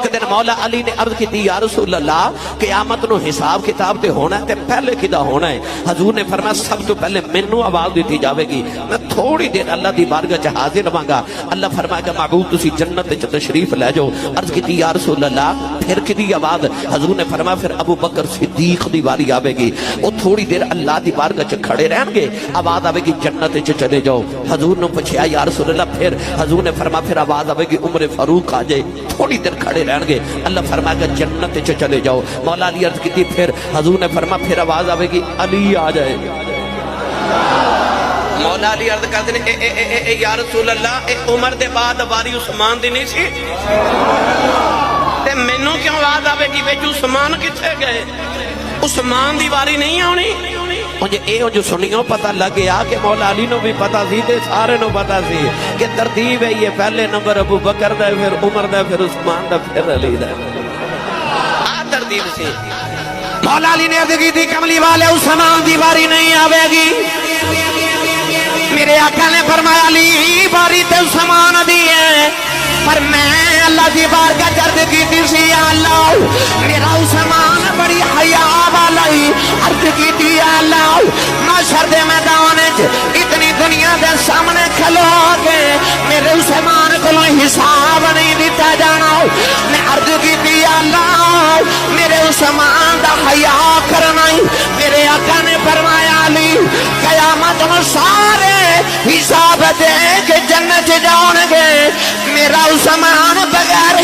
دن مولا علی نے عرض کی تھی یا رسول اللہ قیامت نو حساب کتاب تے ہونا ہے تے پہلے کدا ہونا ہے؟ حضور نے فرمایا سب تو پہلے مینوں آواز دیتی جاوے گی، میں تھوڑی دیر اللہ دی بارگاہ چ حاضر رہاں اللہ فرمائے گا معبود تسی جنت وچ تشریف لے جاؤ۔ عرض کی تھی یا رسول اللہ پھر کدی آواز؟ حضور نے فرمایا پھر ابو بکر صدیق دی باری آوے گی، وہ تھوڑی دیر اللہ دی بارگاہ چ کھڑے رہن گے، آواز آوے گی جنت وچ چلے جاؤ۔ حضور نے پوچھا یا رسول اللہ پھر؟ حضور نے فرمایا پھر آواز آوے گی عمر فاروق آ جائے، تھوڑی دیر کھڑے رہن گے، اللہ فرمائے گا جنت چ چلے جاؤ۔ مولا علی عرض کی تھی پھر؟ حضور نے فرمایا پھر آواز آوے گی علی آ جائے۔ مولا علی عرض کرتے ہیں یا رسول اللہ اے عمر دے بعد باری عثمان دی نہیں سی تے مینوں کیوں آواز آوے گی وچ عثمان کتھے گئے؟ عثمان دی باری نہیں آنی؟ مجھے اے جو سنیوں پتہ لگ گیا کہ مولا علی نو بھی پتہ سی تے سارے نو پتہ سی کہ ترتیب ہے یہ پہلے نمبر ابو بکر دا پھر عمر دا پھر عثمان دا پھر علی دا، آ ترتیب سی۔ مولا علی نے عرض کی تھی کملی والے عثمان دی باری نہیں آوے گی، میرے آقا نے فرمایا علی باری تے عثمان دی ہے، پر میں اللہ دی بارگاہ عرض کی تھی سی یا اللہ میرا عثمان بڑی حیا والا ہی، عرض کی تھی یا اللہ محشر دے میدان اتنی دنیا دے سامنے کھلو کے میرے عثمان کو حساب نہیں دیتا جانا، میں عرض کی تھی یا اللہ میرے عثمان دا حیا کرنا ہی۔ میرے آقا نے فرمایا علی قیامت میں سارے حساب دے کے جنت جاؤں گے، میرا عثمان بغیر